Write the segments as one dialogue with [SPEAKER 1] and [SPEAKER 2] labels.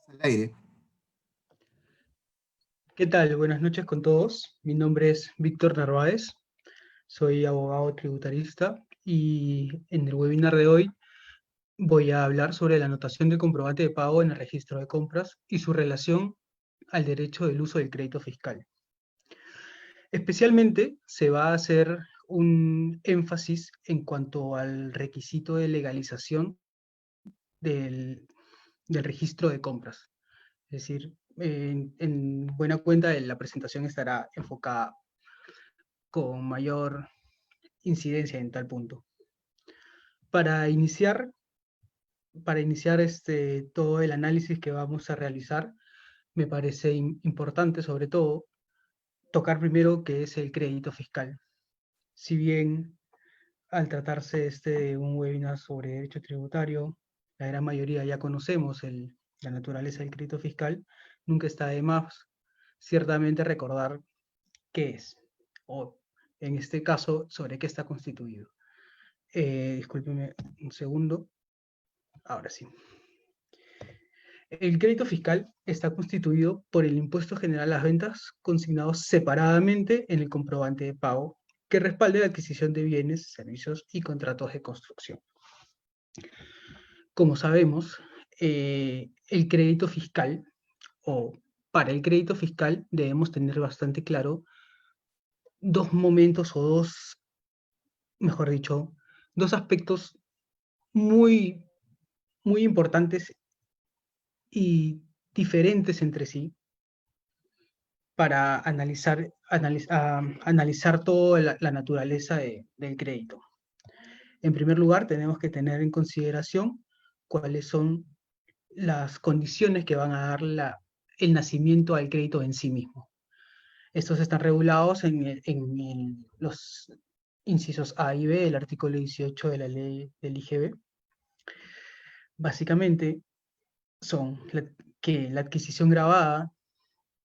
[SPEAKER 1] Al aire.
[SPEAKER 2] ¿Qué tal? Buenas noches con todos. Mi nombre es Víctor Narváez, soy abogado tributarista y en el webinar de hoy voy a hablar sobre la anotación del comprobante de pago en el registro de compras y su relación al derecho del uso del crédito fiscal. Especialmente se va a hacer un énfasis en cuanto al requisito de legalización del, del registro de compras. Es decir, en buena cuenta la presentación estará enfocada con mayor incidencia en tal punto. Para iniciar, todo el análisis que vamos a realizar, me parece importante, sobre todo, tocar primero qué es el crédito fiscal. Si bien al tratarse de un webinar sobre derecho tributario, la gran mayoría ya conocemos la naturaleza del crédito fiscal, nunca está de más ciertamente recordar qué es, o en este caso, sobre qué está constituido. Discúlpeme un segundo. Ahora sí. El crédito fiscal está constituido por el impuesto general a las ventas consignado separadamente en el comprobante de pago que respalde la adquisición de bienes, servicios y contratos de construcción. Como sabemos, el crédito fiscal, o para el crédito fiscal, debemos tener bastante claro dos momentos o mejor dicho, dos aspectos muy, muy importantes y diferentes entre sí para analizar toda la naturaleza del crédito. En primer lugar, tenemos que tener en consideración cuáles son las condiciones que van a dar el nacimiento al crédito en sí mismo. Estos están regulados en los incisos A y B del artículo 18 de la ley del IGB. Básicamente son que la adquisición grabada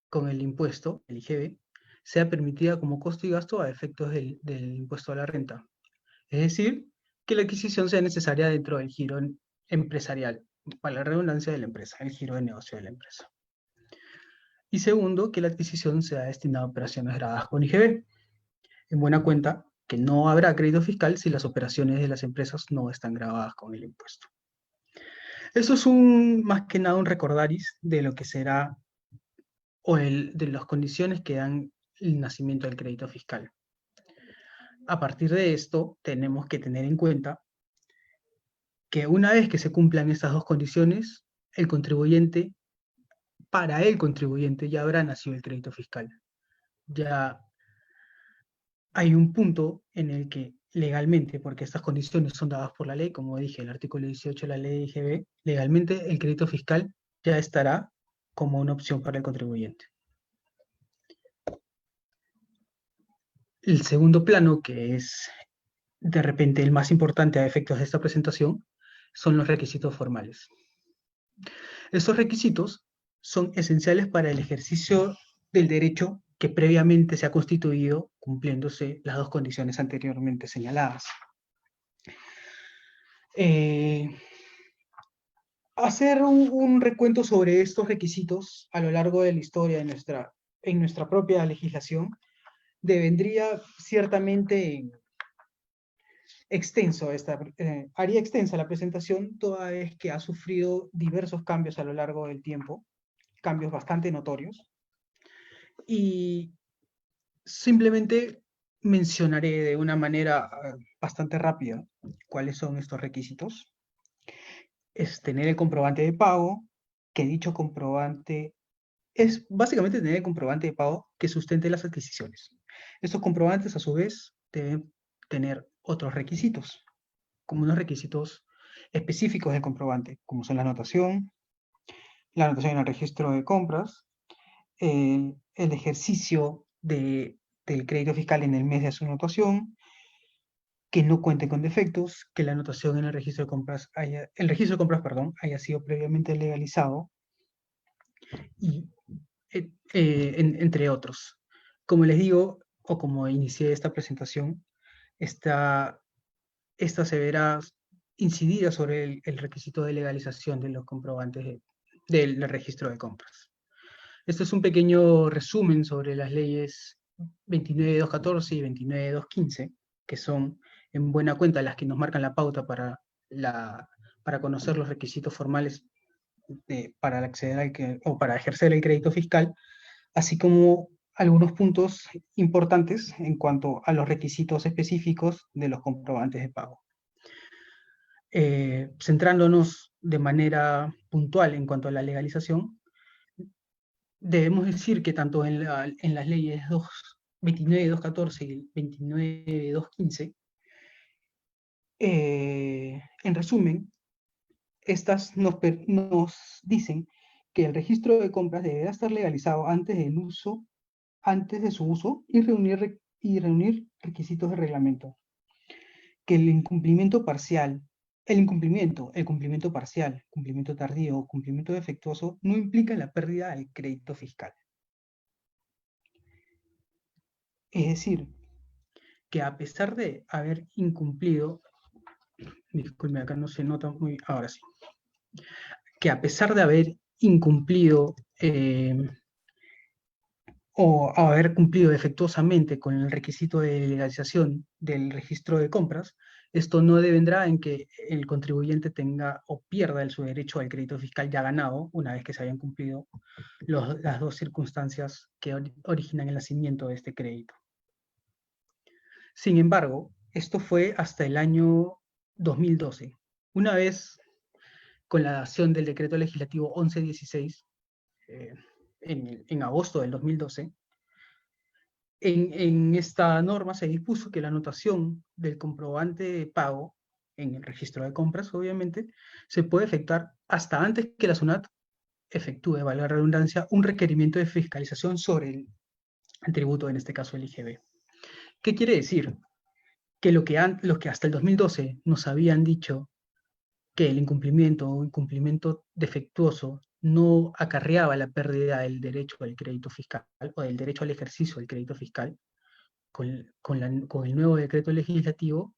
[SPEAKER 2] con el impuesto, el IGB, sea permitida como costo y gasto a efectos del impuesto a la renta. Es decir, que la adquisición sea necesaria dentro del giro empresarial, para la redundancia de la empresa, el giro de negocio de la empresa. Y segundo, que la adquisición sea destinada a operaciones grabadas con IGB. En buena cuenta que no habrá crédito fiscal si las operaciones de las empresas no están grabadas con el impuesto. Eso es más que nada un recordaris de lo que será de las condiciones que dan el nacimiento del crédito fiscal. A partir de esto, tenemos que tener en cuenta que una vez que se cumplan estas dos condiciones, para el contribuyente ya habrá nacido el crédito fiscal. Ya hay un punto en el que legalmente, porque estas condiciones son dadas por la ley, como dije, el artículo 18 de la ley IGB, legalmente el crédito fiscal ya estará como una opción para el contribuyente. El segundo plano, que es de repente el más importante a efectos de esta presentación, son los requisitos formales. Estos requisitos son esenciales para el ejercicio del derecho que previamente se ha constituido cumpliéndose las dos condiciones anteriormente señaladas. Hacer un recuento sobre estos requisitos a lo largo de la historia en nuestra propia legislación devendría ciertamente haría extensa la presentación toda vez que ha sufrido diversos cambios a lo largo del tiempo, cambios bastante notorios, y simplemente mencionaré de una manera bastante rápida cuáles son estos requisitos. Es tener el comprobante de pago, que dicho comprobante es básicamente tener el comprobante de pago que sustente las adquisiciones. Estos comprobantes, a su vez, deben tener otros requisitos, como unos requisitos específicos del comprobante, como son la anotación en el registro de compras, el ejercicio del crédito fiscal en el mes de su anotación, que no cuenten con defectos, que la anotación en el registro de compras haya sido previamente legalizado, y, entre otros. Como les digo, o como inicié esta presentación, esta se verá incidida sobre el requisito de legalización de los comprobantes del registro de compras. Este es un pequeño resumen sobre las leyes 29.214 y 29.215, que son en buena cuenta las que nos marcan la pauta para conocer los requisitos formales para acceder o para ejercer el crédito fiscal, así como algunos puntos importantes en cuanto a los requisitos específicos de los comprobantes de pago. Centrándonos de manera puntual en cuanto a la legalización, debemos decir que tanto en las leyes 29.214 y 29.215, en resumen, estas nos dicen que el registro de compras deberá estar legalizado antes de su uso y reunir requisitos de reglamento. Que el cumplimiento parcial, cumplimiento tardío o cumplimiento defectuoso no implica la pérdida del crédito fiscal. Es decir, que a pesar de haber incumplido, disculpe, acá no se nota muy, ahora sí, que a pesar de haber incumplido o haber cumplido defectuosamente con el requisito de legalización del registro de compras, esto no devendrá en que el contribuyente tenga o pierda su derecho al crédito fiscal ya ganado una vez que se hayan cumplido las dos circunstancias que originan el nacimiento de este crédito. Sin embargo, esto fue hasta el año 2012. Una vez con la dación del decreto legislativo 1116, en agosto del 2012, en esta norma se dispuso que la anotación del comprobante de pago en el registro de compras, obviamente, se puede efectuar hasta antes que la SUNAT efectúe, valga la redundancia, un requerimiento de fiscalización sobre el tributo, en este caso el IGB. ¿Qué quiere decir? Que lo que hasta el 2012 nos habían dicho que el incumplimiento o incumplimiento defectuoso no acarreaba la pérdida del derecho al crédito fiscal o del derecho al ejercicio del crédito fiscal, con el nuevo decreto legislativo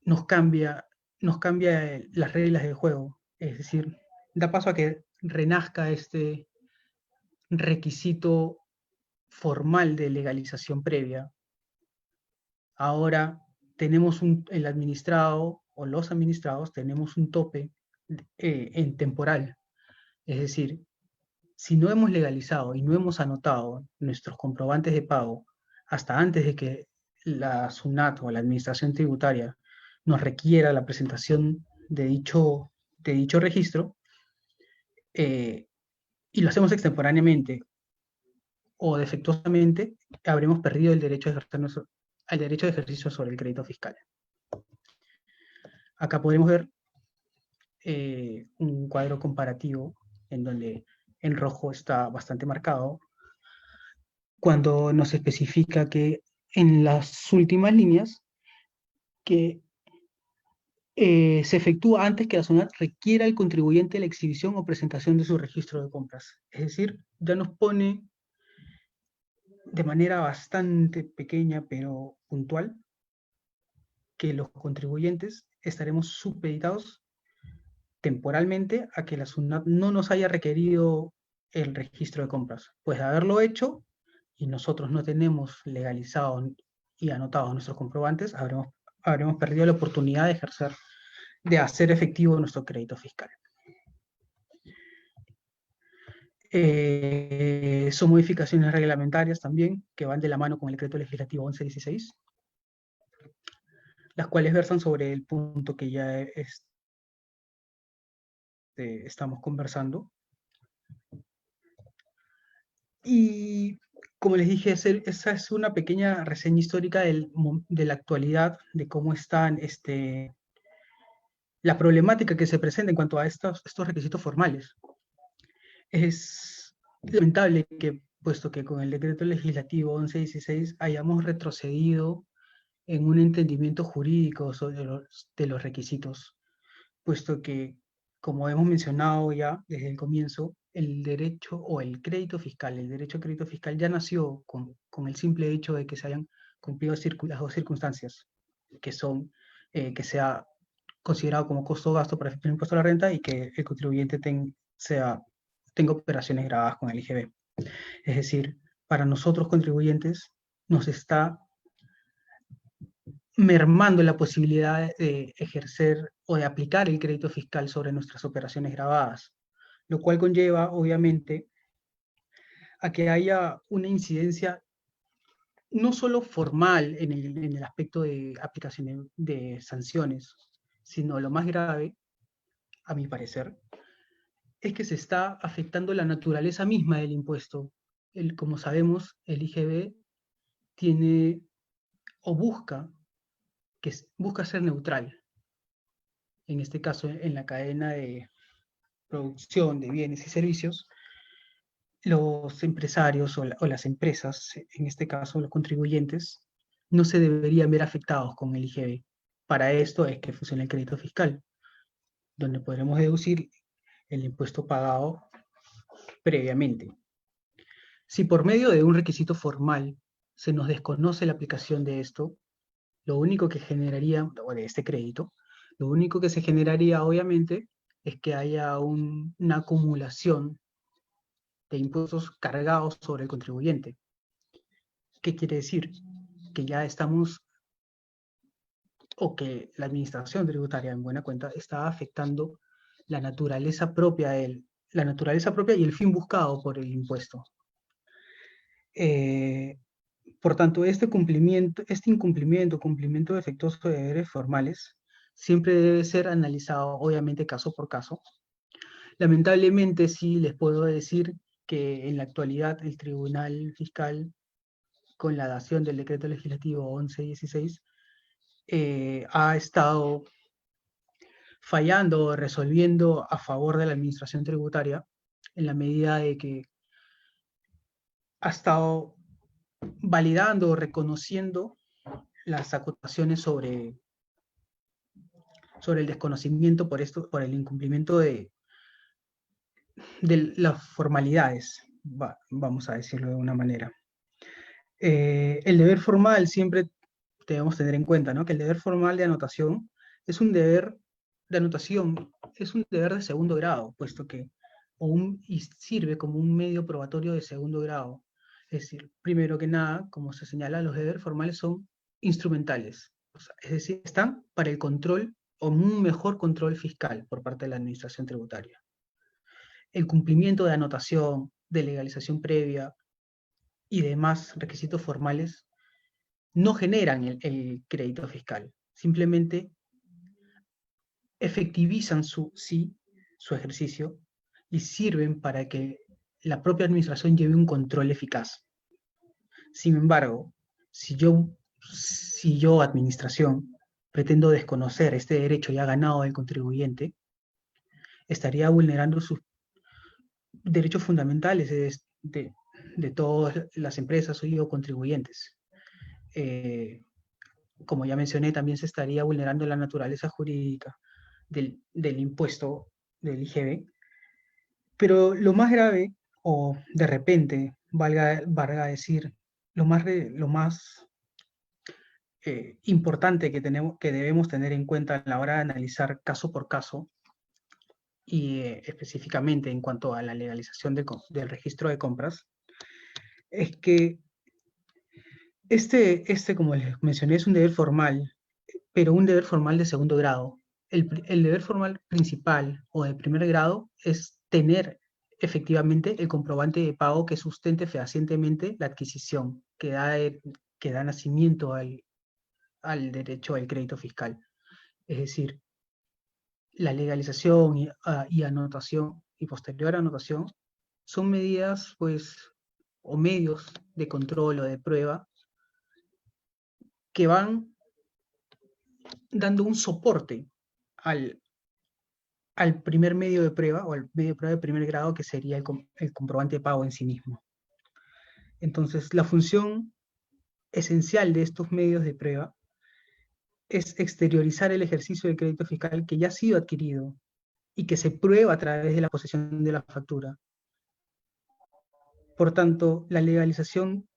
[SPEAKER 2] nos cambia las reglas del juego. Es decir, da paso a que renazca este requisito formal de legalización previa. Ahora tenemos el administrado o los administrados tenemos un tope en temporal. Es decir, si no hemos legalizado y no hemos anotado nuestros comprobantes de pago hasta antes de que la SUNAT o la Administración Tributaria nos requiera la presentación de dicho registro, y lo hacemos extemporáneamente o defectuosamente, habremos perdido el derecho de ejercicio sobre el crédito fiscal. Acá podemos ver un cuadro comparativo en donde en rojo está bastante marcado, cuando nos especifica que en las últimas líneas que se efectúa antes que la SUNAT requiera al contribuyente la exhibición o presentación de su registro de compras. Es decir, ya nos pone de manera bastante pequeña pero puntual que los contribuyentes estaremos supeditados temporalmente a que la SUNAT no nos haya requerido el registro de compras. Pues de haberlo hecho y nosotros no tenemos legalizado y anotados nuestros comprobantes, habremos perdido la oportunidad de hacer efectivo nuestro crédito fiscal. Son modificaciones reglamentarias también que van de la mano con el decreto legislativo 1116, las cuales versan sobre el punto que ya estamos conversando. Y como les dije, esa es una pequeña reseña histórica de la actualidad, de cómo están la problemática que se presenta en cuanto a estos requisitos formales. Es lamentable que, puesto que con el decreto legislativo 1116 hayamos retrocedido en un entendimiento jurídico de los requisitos, puesto que, como hemos mencionado ya desde el comienzo, el derecho o el crédito fiscal, el derecho al crédito fiscal ya nació con el simple hecho de que se hayan cumplido las dos circunstancias, que son que sea considerado como costo o gasto para efectuar el impuesto a la renta y que el contribuyente tenga operaciones grabadas con el IGB. Es decir, para nosotros contribuyentes nos está mermando la posibilidad de ejercer o de aplicar el crédito fiscal sobre nuestras operaciones grabadas, lo cual conlleva, obviamente, a que haya una incidencia no solo formal en el aspecto de aplicación de sanciones, sino lo más grave, a mi parecer, es que se está afectando la naturaleza misma del impuesto. Como sabemos, el IGB tiene o busca ser neutral. En este caso, en la cadena de producción de bienes y servicios, los empresarios o las empresas, en este caso los contribuyentes, no se deberían ver afectados con el IGB. Para esto es que funciona el crédito fiscal, donde podremos deducir el impuesto pagado previamente. Si por medio de un requisito formal se nos desconoce la aplicación de esto, lo único que generaría, o de este crédito, lo único que se generaría obviamente es que haya una acumulación de impuestos cargados sobre el contribuyente. ¿Qué quiere decir? Que ya estamos, o que la administración tributaria en buena cuenta está afectando la naturaleza propia la naturaleza propia y el fin buscado por el impuesto. Por tanto, este cumplimiento defectuoso de deberes formales, siempre debe ser analizado, obviamente, caso por caso. Lamentablemente, sí les puedo decir que en la actualidad el Tribunal Fiscal, con la dación del Decreto Legislativo 1116, ha estado fallando, resolviendo a favor de la administración tributaria, en la medida de que ha estado validando o reconociendo las acotaciones sobre el desconocimiento por el incumplimiento de las formalidades, vamos a decirlo de una manera. El deber formal siempre debemos tener en cuenta, ¿no? Que el deber formal de anotación es un deber de anotación, es un deber de segundo grado, puesto que y sirve como un medio probatorio de segundo grado. Es decir, primero que nada, como se señala, los deberes formales son instrumentales, o sea, es decir, están para el control o un mejor control fiscal por parte de la administración tributaria. El cumplimiento de anotación, de legalización previa y demás requisitos formales no generan el crédito fiscal, simplemente efectivizan su ejercicio y sirven para que la propia administración lleve un control eficaz. Sin embargo, si yo administración, pretendo desconocer este derecho ya ganado del contribuyente, estaría vulnerando sus derechos fundamentales de todas las empresas o contribuyentes. Como ya mencioné, también se estaría vulnerando la naturaleza jurídica del impuesto del IGB. Pero lo más grave, o de repente, valga decir, lo más importante que debemos tener en cuenta a la hora de analizar caso por caso, y específicamente en cuanto a la legalización del registro de compras, es que como les mencioné, es un deber formal, pero un deber formal de segundo grado. El deber formal principal o de primer grado es tener efectivamente el comprobante de pago que sustente fehacientemente la adquisición, que da nacimiento al derecho al crédito fiscal. Es decir, la legalización y anotación y posterior anotación son medidas, pues, o medios de control o de prueba que van dando un soporte al, al primer medio de prueba o al medio de prueba de primer grado, que sería el comprobante de pago en sí mismo. Entonces, la función esencial de estos medios de prueba es exteriorizar el ejercicio del crédito fiscal que ya ha sido adquirido y que se prueba a través de la posesión de la factura. Por tanto, la legalización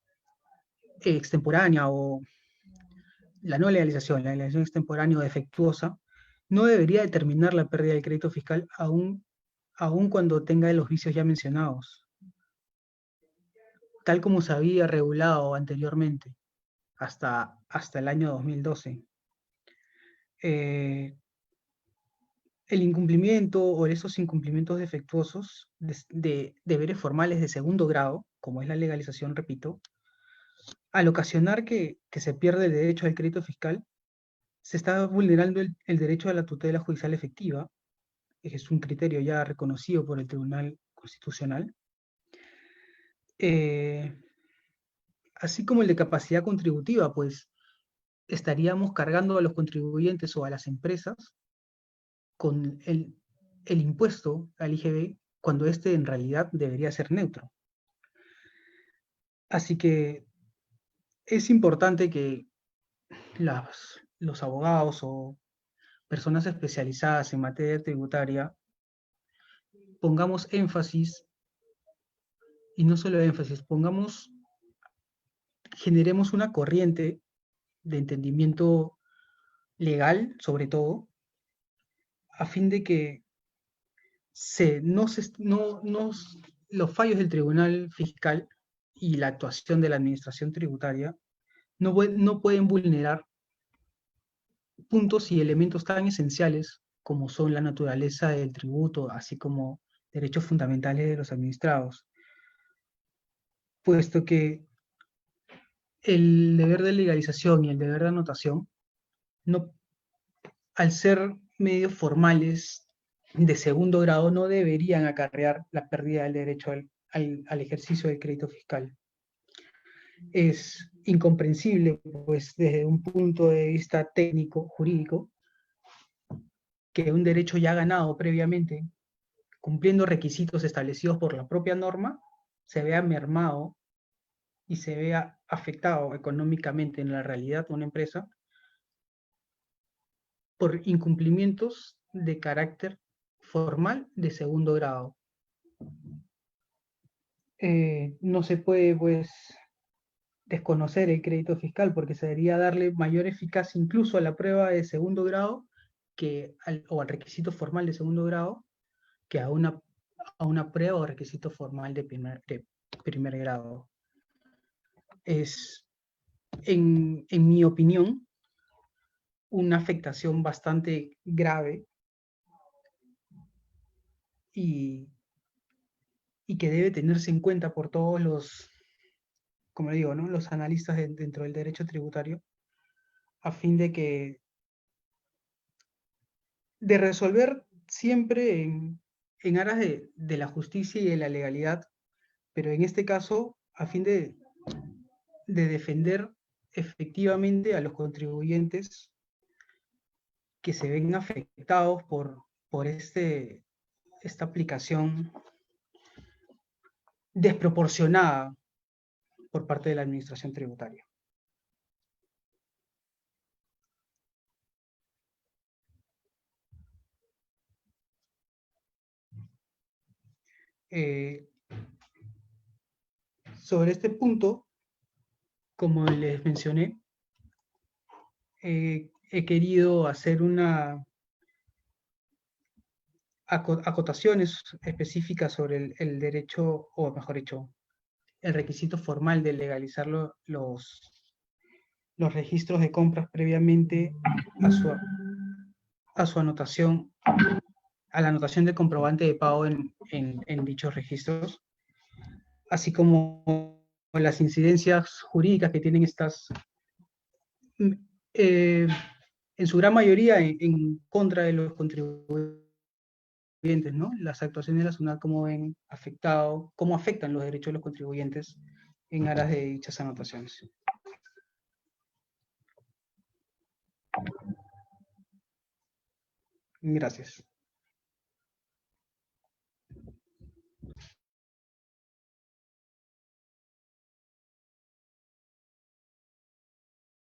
[SPEAKER 2] extemporánea o la no legalización, la legalización extemporánea o defectuosa, no debería determinar la pérdida del crédito fiscal aun cuando tenga los vicios ya mencionados, tal como se había regulado anteriormente, hasta el año 2012. El incumplimiento o esos incumplimientos defectuosos de deberes formales de segundo grado, como es la legalización, repito, al ocasionar que se pierde el derecho al crédito fiscal, se está vulnerando el derecho a la tutela judicial efectiva, que es un criterio ya reconocido por el Tribunal Constitucional, así como el de capacidad contributiva, pues estaríamos cargando a los contribuyentes o a las empresas con el impuesto al IGB cuando este en realidad debería ser neutro. Así que es importante que los abogados o personas especializadas en materia tributaria pongamos énfasis, y no solo énfasis, generemos una corriente de entendimiento legal, sobre todo, a fin de que los fallos del Tribunal Fiscal y la actuación de la Administración Tributaria no pueden vulnerar puntos y elementos tan esenciales como son la naturaleza del tributo, así como derechos fundamentales de los administrados, puesto que el deber de legalización y el deber de anotación, no, al ser medios formales de segundo grado, no deberían acarrear la pérdida del derecho al ejercicio del crédito fiscal. Es incomprensible, pues, desde un punto de vista técnico, jurídico, que un derecho ya ganado previamente, cumpliendo requisitos establecidos por la propia norma, se vea mermado y se vea afectado económicamente en la realidad de una empresa por incumplimientos de carácter formal de segundo grado. No se puede, pues, desconocer el crédito fiscal porque se debería darle mayor eficacia incluso a la prueba de segundo grado o al requisito formal de segundo grado que a una prueba o requisito formal de primer grado. Es, en mi opinión, una afectación bastante grave y que debe tenerse en cuenta por todos los, como digo, ¿no?, los analistas dentro del derecho tributario, a fin de resolver siempre en aras de la justicia y de la legalidad, pero en este caso a fin de defender efectivamente a los contribuyentes que se ven afectados por esta aplicación desproporcionada por parte de la administración tributaria. Sobre este punto, como les mencioné, he querido hacer acotaciones específicas sobre el derecho, o mejor dicho, el requisito formal de legalizar los registros de compras previamente a su anotación, a la anotación del comprobante de pago en dichos registros, así como las incidencias jurídicas que tienen estas, en su gran mayoría en contra de los contribuyentes, ¿no? Las actuaciones de la SUNAT, cómo afectan los derechos de los contribuyentes en aras de dichas anotaciones. Gracias.